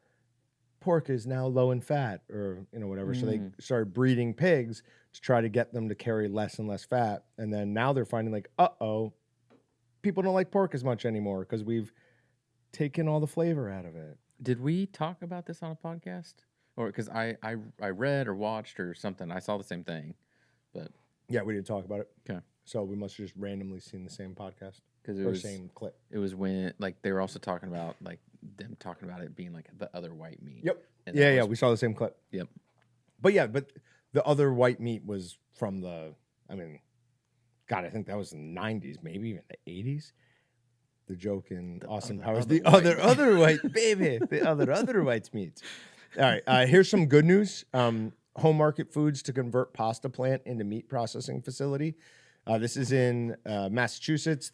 pork is now low in fat or, whatever. So they started breeding pigs to try to get them to carry less and less fat. And then now they're finding like, people don't like pork as much anymore because we've taken all the flavor out of it. Did we talk about this on a podcast? Or because I read or watched or something. I saw the same thing. But Yeah, we didn't talk about it. okay. So we must have just randomly seen the same podcast Because or same clip. it was when like they were also talking about like them talking about it being like the other white meat. Yep. And Yeah, that was- we saw the same clip. Yep. But the other white meat was from God, I think that was in the 90s, maybe even the 80s. The joke in Austin Powers, the other white baby, the other white meats. All right, here's some good news. Home Market Foods to convert pasta plant into meat processing facility. This is in Massachusetts.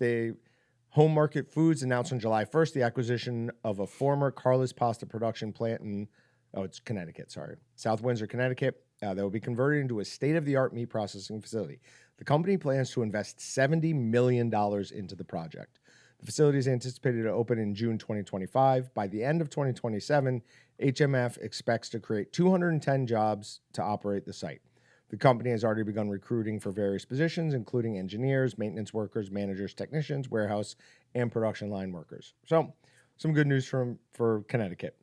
Home Market Foods announced on July 1st the acquisition of a former Carla's pasta production plant in it's Connecticut, sorry. South Windsor, Connecticut. That will be converted into a state-of-the-art meat processing facility. The company plans to invest $70 million into the project. The facility is anticipated to open in June 2025. By the end of 2027, HMF expects to create 210 jobs to operate the site. The company has already begun recruiting for various positions, including engineers, maintenance workers, managers, technicians, warehouse, and production line workers. So, some good news for Connecticut.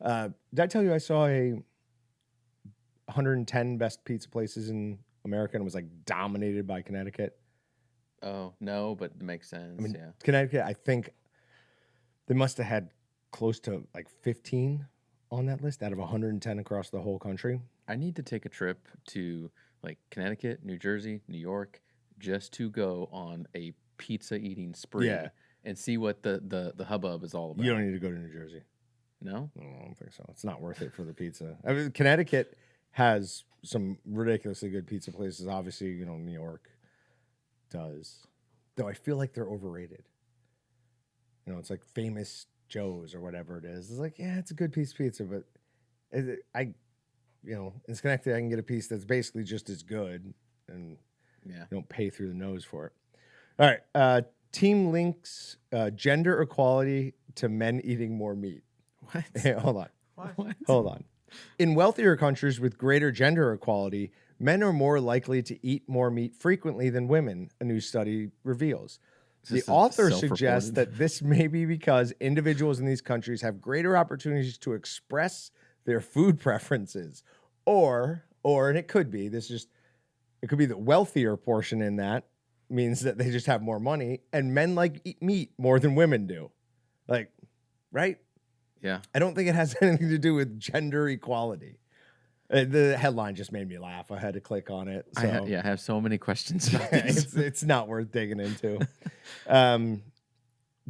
Did I tell you I saw a 110 best pizza places in America and it was like dominated by Connecticut? Oh no, but it makes sense. I mean, yeah. Connecticut, I think they must have had close to like 15 on that list out of 110 across the whole country. I need to take a trip to like Connecticut, New Jersey, New York, just to go on a pizza eating spree. Yeah. and see what the hubbub is all about. You don't need to go to New Jersey. No? No, I don't think so. It's not worth it for the pizza. I mean, Connecticut has some ridiculously good pizza places. Obviously, New York does. Though I feel like they're overrated. It's like Famous Joe's or whatever it is. It's like, yeah, it's a good piece of pizza, but in Schenectady, I can get a piece that's basically just as good, and Yeah. you don't pay through the nose for it. All right. Team links gender equality to men eating more meat. What? Hey, hold on. What? Hold on. In wealthier countries with greater gender equality, men are more likely to eat more meat frequently than women, a new study reveals. The this author self-reported? suggests that this may be because individuals in these countries have greater opportunities to express their food preferences. And it could be, it could be the wealthier portion in that means that they just have more money, and men eat meat more than women do. Like, right? Yeah. I don't think it has anything to do with gender equality. The headline just made me laugh. I had to click on it. So. I have so many questions about this. it's not worth digging into.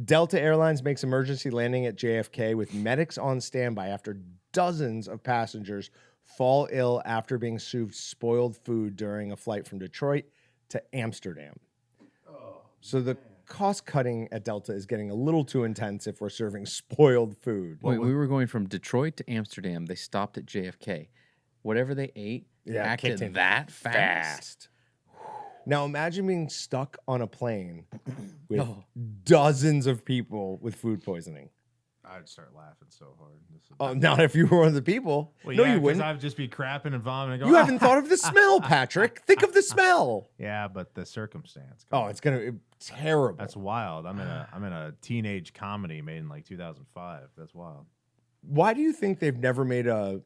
Delta Airlines makes emergency landing at JFK with medics on standby after dozens of passengers fall ill after being served spoiled food during a flight from Detroit to Amsterdam. So the cost cutting at Delta is getting a little too intense if we're serving spoiled food. Wait, we were going from Detroit to Amsterdam. They stopped at JFK. Whatever they ate acted kicked in that fast. Now imagine being stuck on a plane with dozens of people with food poisoning. I'd start laughing so hard. Not if you were one of the people. Well, No, yeah, you wouldn't. I'd just be crapping and vomiting. And You going, haven't thought of the smell, Patrick. Think of the smell. Yeah, but the circumstance. Oh, it's terrible. That's wild. I'm in a teenage comedy made in like 2005. That's wild. Why do you think they've never made a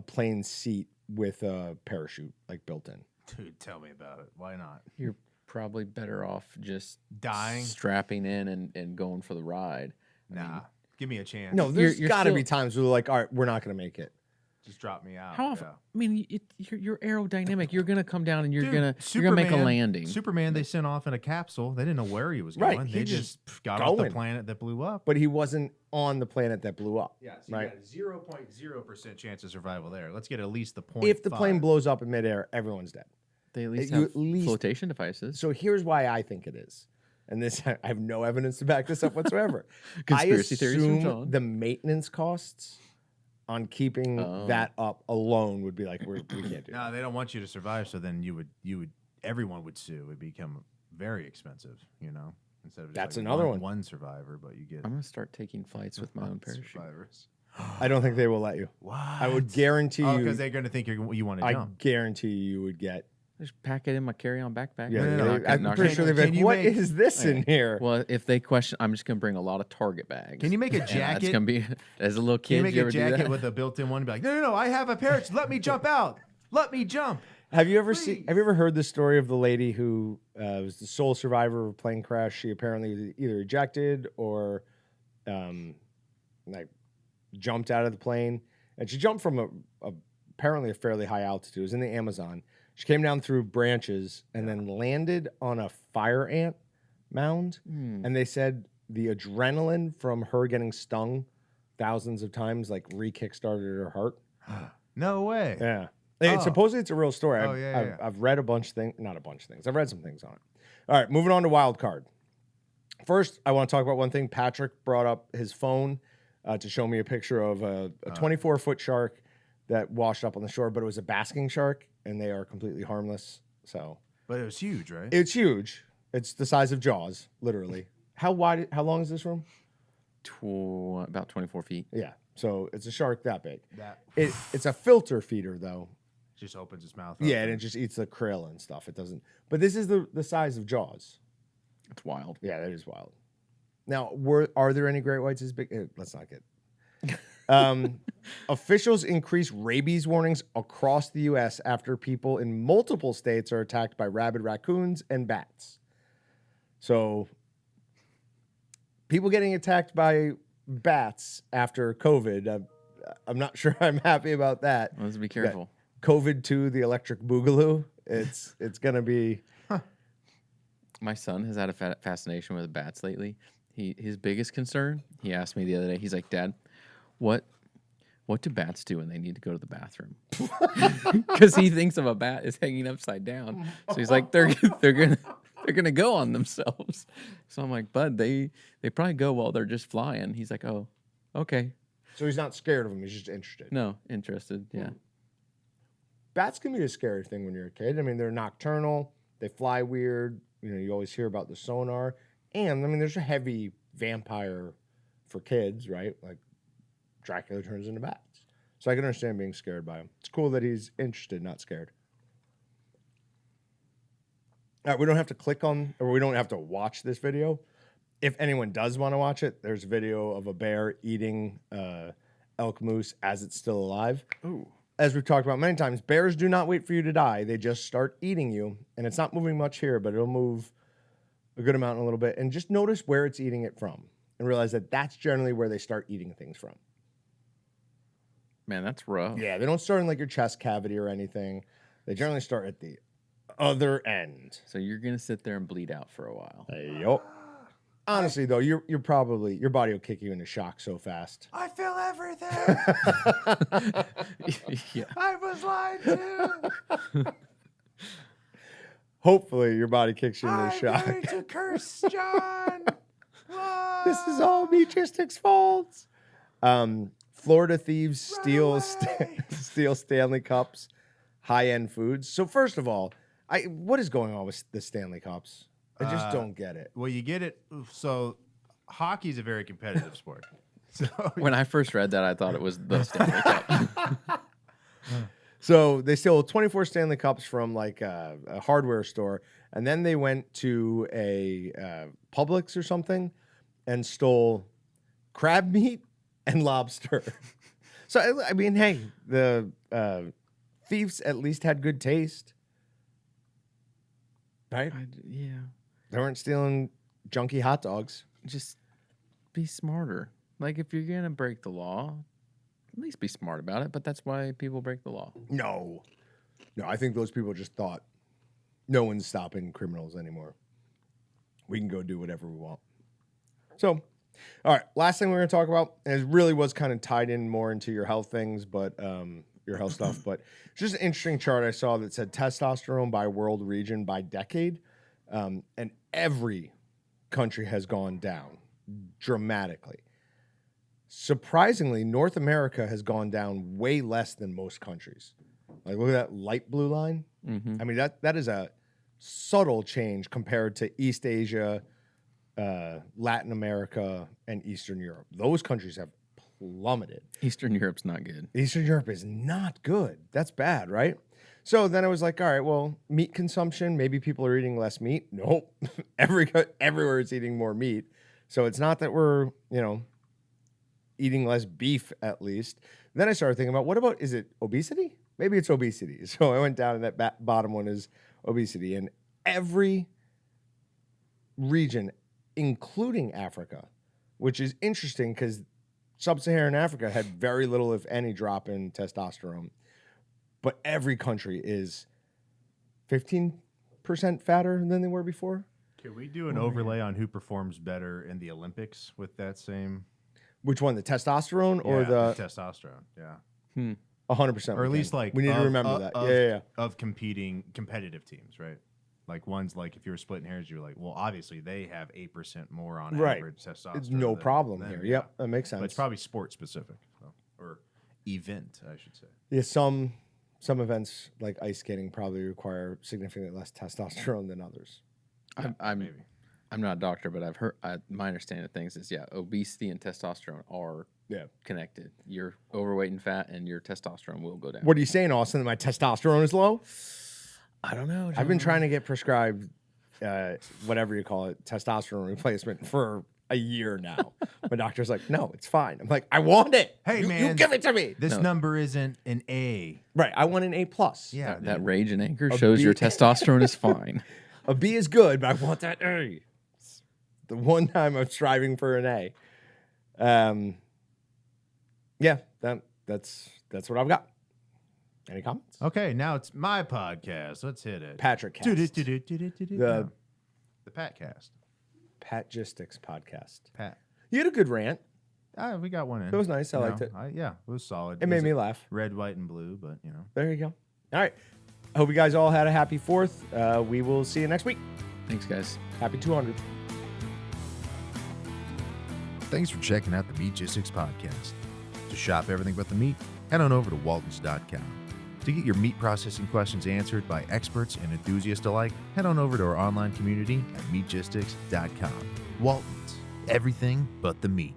plane seat with a parachute built in? Dude, tell me about it. Why not? You're probably better off just Dying? strapping in and going for the ride. Nah. Give me a chance. No, there's you're got to still- be times where they're like, all right, we're not going to make it. Just drop me out. How often? Yeah. I mean, you're aerodynamic. You're gonna come down and you're Dude, gonna make a landing. Superman, they sent off in a capsule. They didn't know where he was Right, going. he They just just got off the going. planet that blew up. But he wasn't on the planet that blew up. Yeah, so right. you got a 0.0% chance of survival there. Let's get at least the point. If the plane blows up in midair, everyone's dead. They at least You have at least- flotation devices. So here's why I think it is. And this, I have no evidence to back this up whatsoever. Conspiracy I theories from assume John. the maintenance costs on keeping that up alone would be like, we can't do No, that. they don't want you to survive. So then everyone would sue. It would become very expensive. Instead of just That's like another one. one survivor, but you get I'm gonna start taking flights with my own parachute. survivors. I don't think they will let you. What? I would guarantee Oh, you. because they're going to think you want to I jump. guarantee you would get. Just pack it in my carry-on backpack. Yeah, no, Knock it- I'm knock pretty it- sure they'd be Can like, you what make- is this in here? Well, if they question, I'm just gonna bring a lot of Target bags. Can you make a And jacket? That's gonna be as a little Can you kid. make You a ever do jacket that? with a built-in one and be like, no, I have a parachute. Let me jump out. Let me jump. Have you Please. ever heard the story of the lady who was the sole survivor of a plane crash? She apparently was either ejected or jumped out of the plane, and she jumped from apparently a fairly high altitude. It was in the Amazon. She came down through branches and then landed on a fire ant mound. And they said the adrenaline from her getting stung thousands of times re-kickstarted her heart. No way. Yeah. Oh. Supposedly it's a real story. Oh, yeah. I've read a bunch of things. Not a bunch of things. I've read some things on it. All right, moving on to wild card. First, I want to talk about one thing. Patrick brought up his phone to show me a picture of a 24-foot shark that washed up on the shore, but it was a basking shark, and they are completely harmless. So But it was huge, right? it's huge. It's the size of Jaws, literally. How long is this room? About 24 feet. Yeah. So it's a shark that big. That It's a filter feeder, though. just opens its mouth. Yeah, up and it just eats the krill and stuff. It doesn't. But this is the size of Jaws. It's wild. Yeah, that is wild. Now, are there any great whites as big? Let's not get. Officials increase rabies warnings across the U.S. after people in multiple states are attacked by rabid raccoons and bats. So, people getting attacked by bats after COVID. I'm not sure I'm happy about that. Let's be careful. COVID-2, the electric boogaloo. It's gonna be. My son has had a fascination with bats lately. his biggest concern, he asked me the other day, he's like, Dad, what do bats do when they need to go to the bathroom? Because he thinks of a bat is hanging upside down. So he's like, they're gonna go on themselves. So I'm like, Bud, they probably go while they're just flying. He's like, oh, okay. So he's not scared of them. He's just interested. No, interested. Yeah. Bats can be a scary thing when you're a kid. I mean, they're nocturnal. They fly weird. You know, you always hear about the sonar. And, I mean, there's a heavy vampire for kids, right? Like Dracula turns into bats. So I can understand being scared by him. It's cool that he's interested, not scared. All right, we don't have to click on, or we don't have to watch this video. If anyone does want to watch it, there's a video of a bear eating elk moose as it's still alive. Ooh. As we've talked about many times, bears do not wait for you to die. They just start eating you. And it's not moving much here, but it'll move a good amount in a little bit. And just notice where it's eating it from and realize that that's generally where they start eating things from. Man, that's rough. Yeah, they don't start in like your chest cavity or anything. They generally start at the other end. So you're gonna sit there and bleed out for a while. Yup. Honestly, though, you're probably, your body will kick you into shock so fast. I feel everything. Yeah. I was lied to. Hopefully, your body kicks you into shock. I'm going to curse John. This is all Meatgistics' fault. Florida thieves steal Stanley Cups, high-end foods. So first of all, what is going on with the Stanley Cups? I just don't get it. Well, you get it. So hockey's a very competitive sport. So When I first read that, I thought it was the Stanley Cup. So they stole 24 Stanley Cups from like a hardware store, and then they went to a Publix or something and stole crab meat and lobster. So I mean, hey, the thieves at least had good taste, right? Yeah. They weren't stealing junky hot dogs. Just be smarter. Like, if you're going to break the law, at least be smart about it. But that's why people break the law. No, I think those people just thought no one's stopping criminals anymore. We can go do whatever we want. So, all right, last thing we're going to talk about, and it really was kind of tied in more into your health things, but your health stuff, but it's just an interesting chart I saw that said testosterone by world region by decade, and every country has gone down dramatically. Surprisingly, North America has gone down way less than most countries. Like, look at that light blue line. Mm-hmm. I mean, that is a subtle change compared to East Asia, Latin America, and Eastern Europe. Those countries have plummeted. Eastern Europe's not good. Eastern Europe is not good. That's bad, right? So then I was like, all right, well, meat consumption, maybe people are eating less meat. Nope. Everywhere is eating more meat. So it's not that we're, eating less beef at least. Then I started thinking about, is it obesity? Maybe it's obesity. So I went down and that bottom one is obesity. And every region, including Africa, which is interesting because sub-Saharan Africa had very little, if any, drop in testosterone. But every country is 15% fatter than they were before. can we do an overlay on who performs better in the Olympics with that same? Which one, the testosterone or Yeah, the testosterone? Yeah. 100%? Or at least like we need to remember that. Yeah. Of competitive teams, right? Like ones like if you were splitting hairs, you're like, well, obviously they have 8% more on Right. average testosterone. It's no problem than here. yeah. Yep, that makes sense. But it's probably sport specific, or event, I should say. Yeah, some events like ice skating probably require significantly less testosterone than others. Maybe. I'm not a doctor, but I've heard my understanding of things is obesity and testosterone are connected. You're overweight and fat, and your testosterone will go down. What are you saying, Austin? That my testosterone is low? I don't know. I've been trying to get prescribed, whatever you call it, testosterone replacement for a year now. My doctor's like, no, it's fine. I'm like, I want it. Hey, you man, give it to me. This number isn't an A. Right, I want an A+. Yeah, that rage and anger A shows B. your testosterone is fine. A B is good, but I want that A. It's the one time I'm striving for an A. That's what I've got. Any comments? Okay, now it's my podcast. Let's hit it. Patrick Cast. The Pat Cast. Patgistics podcast. Pat. You had a good rant. We got one in. It was nice. I You liked know, it. Yeah, it was solid. It made was me laugh. Red, white, and blue, but There you go. All right. I hope you guys all had a happy 4th. We will see you next week. Thanks, guys. Happy 200. Thanks for checking out the Meatgistics podcast. To shop everything but the meat, head on over to waltons.com. To get your meat processing questions answered by experts and enthusiasts alike, head on over to our online community at meatgistics.com. Waltons, everything but the meat.